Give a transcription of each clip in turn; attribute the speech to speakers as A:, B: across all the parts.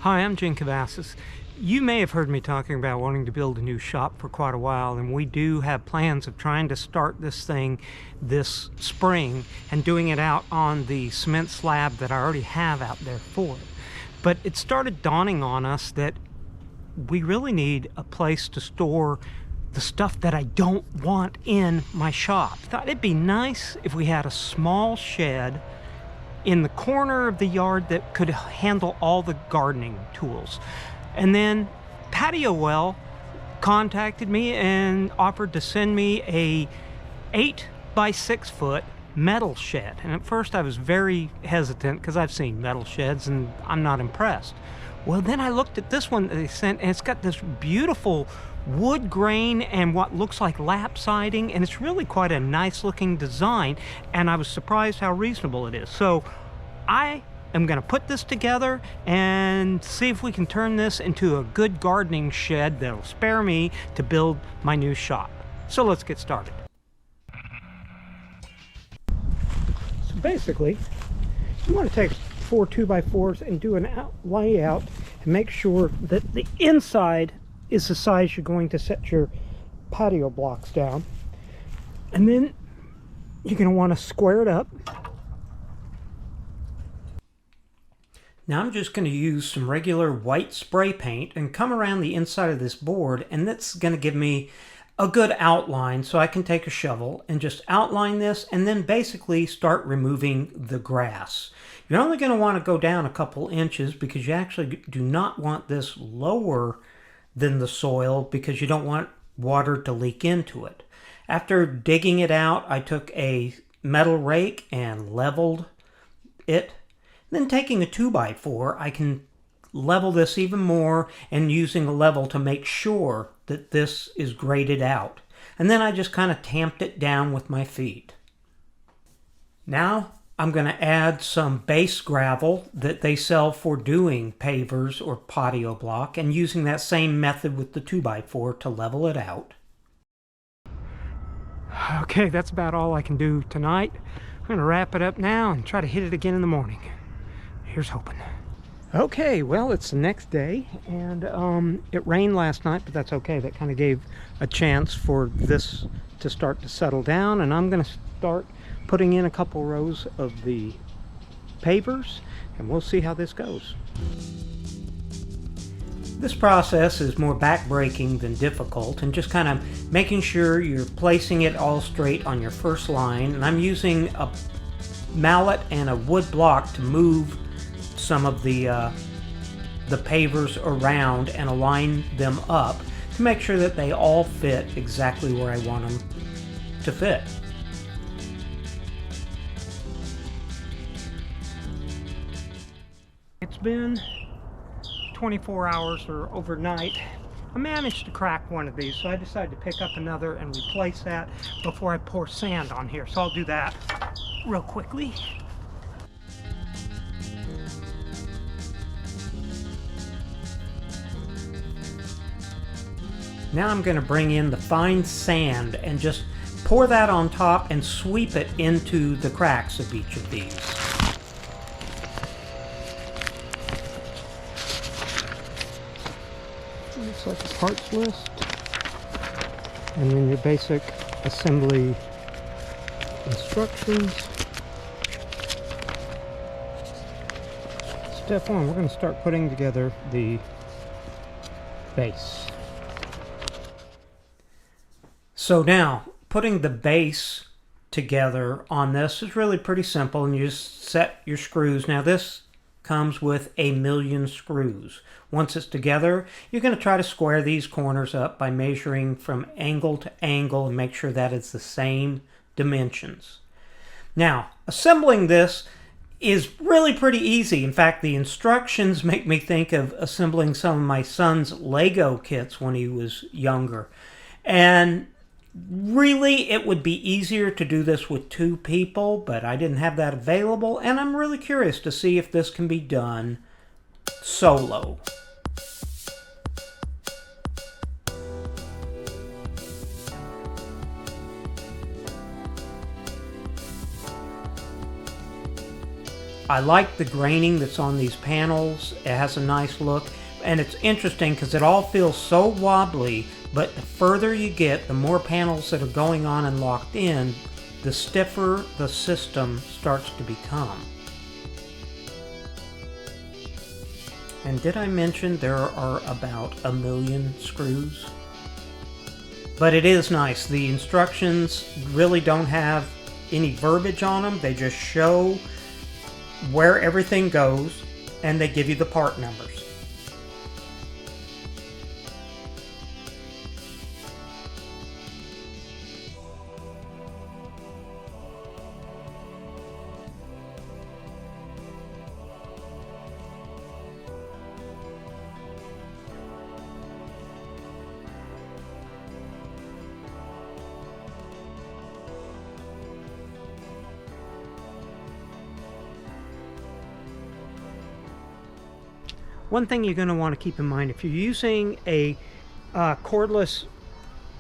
A: Hi, I'm Jim Cavasos. You may have heard me talking about wanting to build a new shop for quite a while, and we do have plans of trying to start this thing this spring and doing it out on the cement slab that I already have out there for it. But it started dawning on us that we really need a place to store the stuff that I don't want in my shop. Thought it'd be nice if we had a small shed in the corner of the yard that could handle all the gardening tools. And then Patiowell contacted me and offered to send me a 8 by 6 foot metal shed. And at first I was very hesitant because I've seen metal sheds and I'm not impressed. Well, then I looked at this one that they sent, and it's got this beautiful wood grain and what looks like lap siding, and it's really quite a nice looking design, and I was surprised how reasonable it is. So I am going to put this together and see if we can turn this into a good gardening shed that'll spare me to build my new shop. So let's get started. So basically, you want to take 4 2x4s and do an layout and make sure that the inside is the size you're going to set your patio blocks down. And then you're going to want to square it up. Now I'm just going to use some regular white spray paint and come around the inside of this board, and that's going to give me a good outline so I can take a shovel and just outline this and then basically start removing the grass. You're only going to want to go down a couple inches because you actually do not want this lower than the soil because you don't want water to leak into it. After digging it out, I took a metal rake and leveled it. Then taking a 2x4, I can level this even more and using a level to make sure that this is graded out. And then I just kind of tamped it down with my feet. Now I'm going to add some base gravel that they sell for doing pavers or patio block, and using that same method with the 2x4 to level it out. Okay, that's about all I can do tonight. I'm going to wrap it up now and try to hit it again in the morning. Here's hoping. Okay, well, it's the next day, and it rained last night, but that's okay. That kind of gave a chance for this to start to settle down, and I'm going to start putting in a couple rows of the pavers, and we'll see how this goes. This process is more back-breaking than difficult, and just kind of making sure you're placing it all straight on your first line. And I'm using a mallet and a wood block to move some of the pavers around and align them up to make sure that they all fit exactly where I want them to fit. It's been 24 hours or overnight. I managed to crack one of these, so I decided to pick up another and replace that before I pour sand on here. So I'll do that real quickly. Now I'm going to bring in the fine sand and just pour that on top and sweep it into the cracks of each of these. Looks like a parts list. And then your basic assembly instructions. Step 1, we're going to start putting together the base. So now, putting the base together on this is really pretty simple, and you just set your screws. Now this comes with 1,000,000 screws. Once it's together, you're going to try to square these corners up by measuring from angle to angle and make sure that it's the same dimensions. Now, assembling this is really pretty easy. In fact, the instructions make me think of assembling some of my son's Lego kits when he was younger. And really, it would be easier to do this with 2 people, but I didn't have that available, and I'm really curious to see if this can be done solo. I like the graining that's on these panels. It has a nice look. And it's interesting because it all feels so wobbly, but the further you get, the more panels that are going on and locked in, the stiffer the system starts to become. And did I mention there are about 1 million screws? But it is nice. The instructions really don't have any verbiage on them. They just show where everything goes, and they give you the part numbers. One thing you're going to want to keep in mind, if you're using a cordless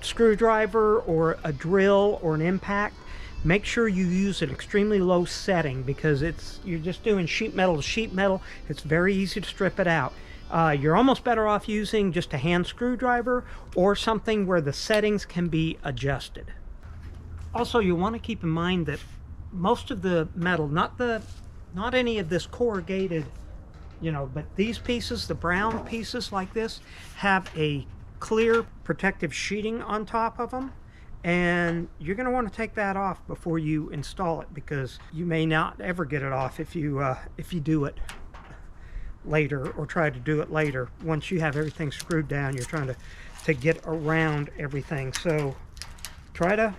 A: screwdriver or a drill or an impact, make sure you use an extremely low setting, because you're just doing sheet metal to sheet metal. It's very easy to strip it out. You're almost better off using just a hand screwdriver or something where the settings can be adjusted. Also, you want to keep in mind that most of the metal, not any of this corrugated, but these pieces, the brown pieces like this, have a clear protective sheeting on top of them, and you're going to want to take that off before you install it, because you may not ever get it off if you do it later, or try to do it later. Once you have everything screwed down, you're trying to get around everything. So try to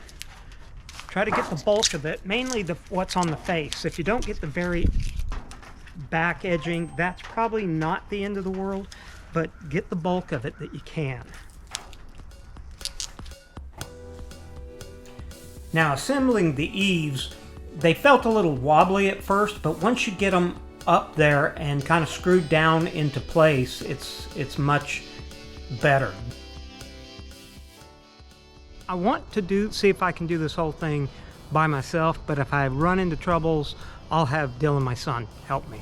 A: get the bulk of it, mainly what's on the face. If you don't get the very back edging, that's probably not the end of the world, but get the bulk of it that you can. Now, assembling the eaves, they felt a little wobbly at first, but once you get them up there and kind of screwed down into place, it's much better. I want to see if I can do this whole thing by myself, but if I run into troubles, I'll have Dylan, my son, help me.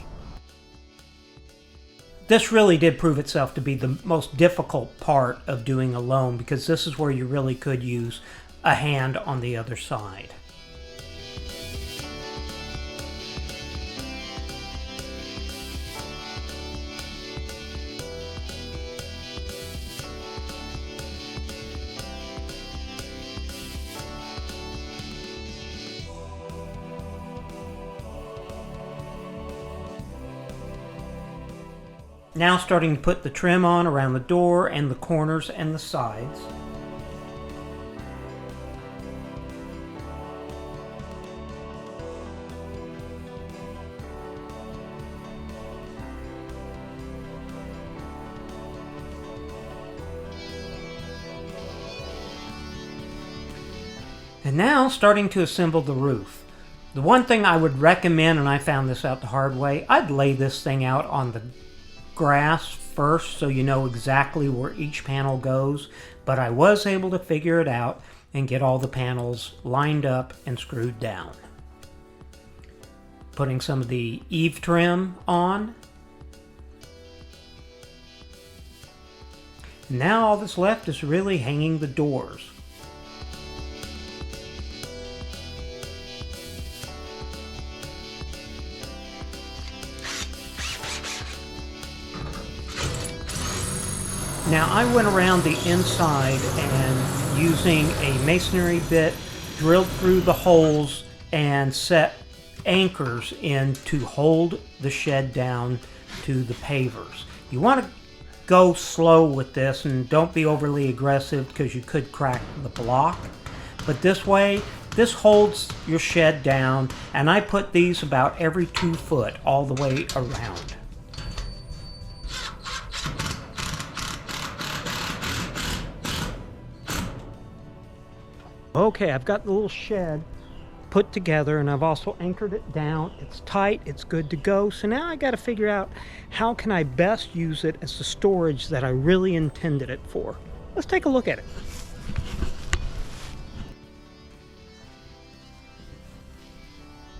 A: This really did prove itself to be the most difficult part of doing alone, because this is where you really could use a hand on the other side. Now starting to put the trim on around the door and the corners and the sides. And now starting to assemble the roof. The one thing I would recommend, and I found this out the hard way, I'd lay this thing out on the grass first so you know exactly where each panel goes, but I was able to figure it out and get all the panels lined up and screwed down. Putting some of the eave trim on. Now all that's left is really hanging the doors. Now I went around the inside and using a masonry bit drilled through the holes and set anchors in to hold the shed down to the pavers. You want to go slow with this and don't be overly aggressive because you could crack the block. But this way, this holds your shed down, and I put these about every 2 foot all the way around. Okay, I've got the little shed put together, and I've also anchored it down. It's tight, it's good to go. So now I got to figure out how can I best use it as the storage that I really intended it for. Let's take a look at it.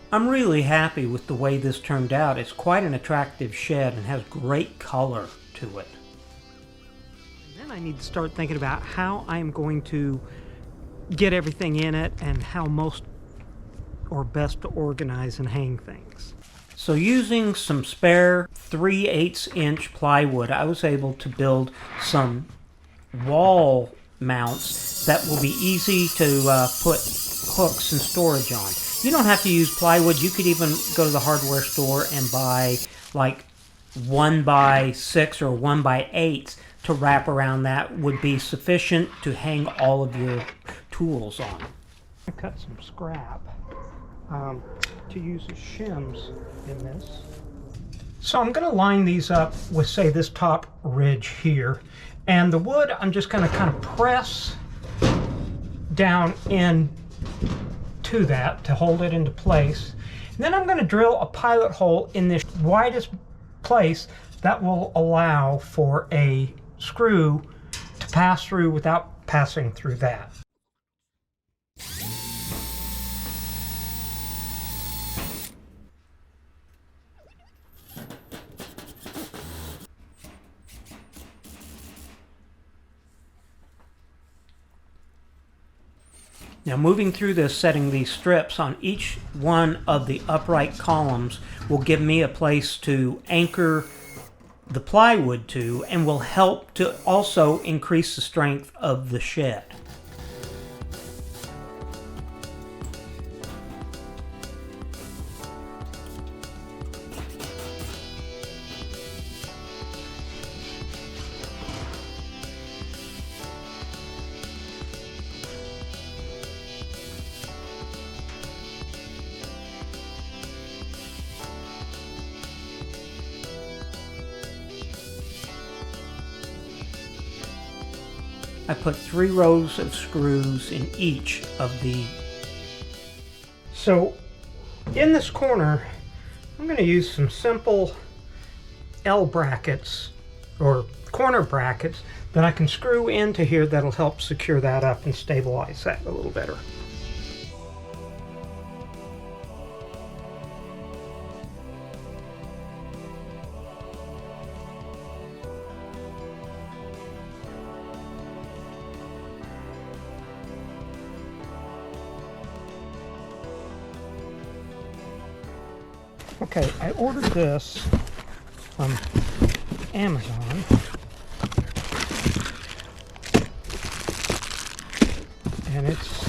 A: I'm really happy with the way this turned out. It's quite an attractive shed and has great color to it. And then I need to start thinking about how I'm going to get everything in it and how most or best to organize and hang things. So using some spare 3/8 inch plywood, I was able to build some wall mounts that will be easy to put hooks and storage on. You don't have to use plywood. You could even go to the hardware store and buy like 1x6 or 1x8 to wrap around. That would be sufficient to hang all of your tools on. I cut some scrap to use as shims in this. So I'm going to line these up with, say, this top ridge here. And the wood, I'm just going to kind of press down in to that to hold it into place. And then I'm going to drill a pilot hole in this widest place that will allow for a screw to pass through without passing through that. Now moving through this, setting these strips on each one of the upright columns will give me a place to anchor the plywood to and will help to also increase the strength of the shed. I put 3 rows of screws in each of the... So in this corner, I'm going to use some simple L brackets or corner brackets that I can screw into here that'll help secure that up and stabilize that a little better. Okay, I ordered this from Amazon. And it's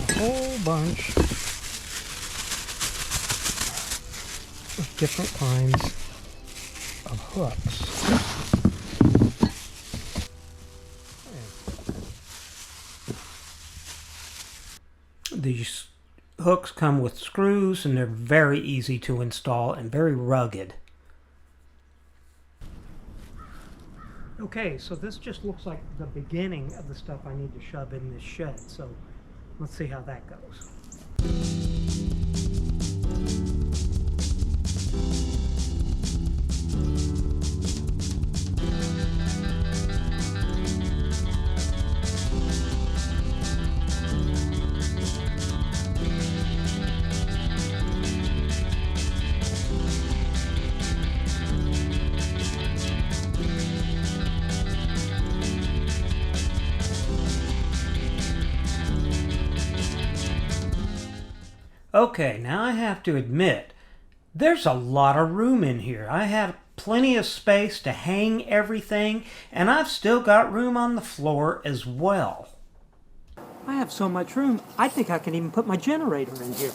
A: a whole bunch of different kinds of hooks. These hooks come with screws and they're very easy to install and very rugged. Okay, so this just looks like the beginning of the stuff I need to shove in this shed, so let's see how that goes. Okay, now I have to admit, there's a lot of room in here. I have plenty of space to hang everything, and I've still got room on the floor as well. I have so much room, I think I can even put my generator in here.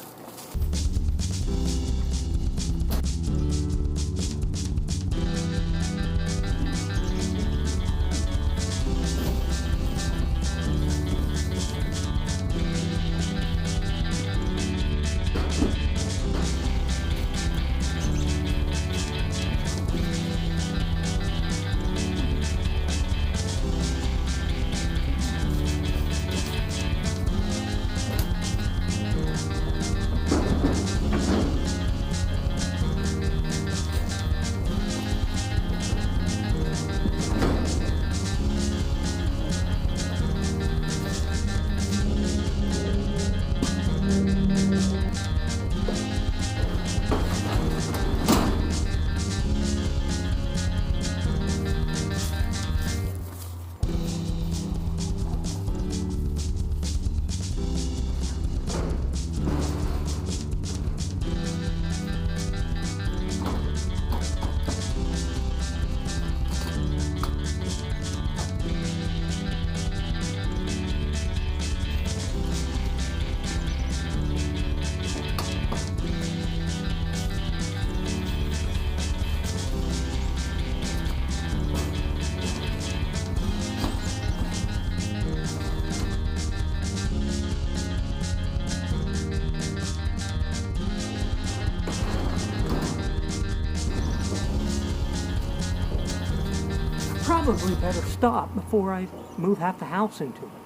A: probably better stop before I move half the house into it.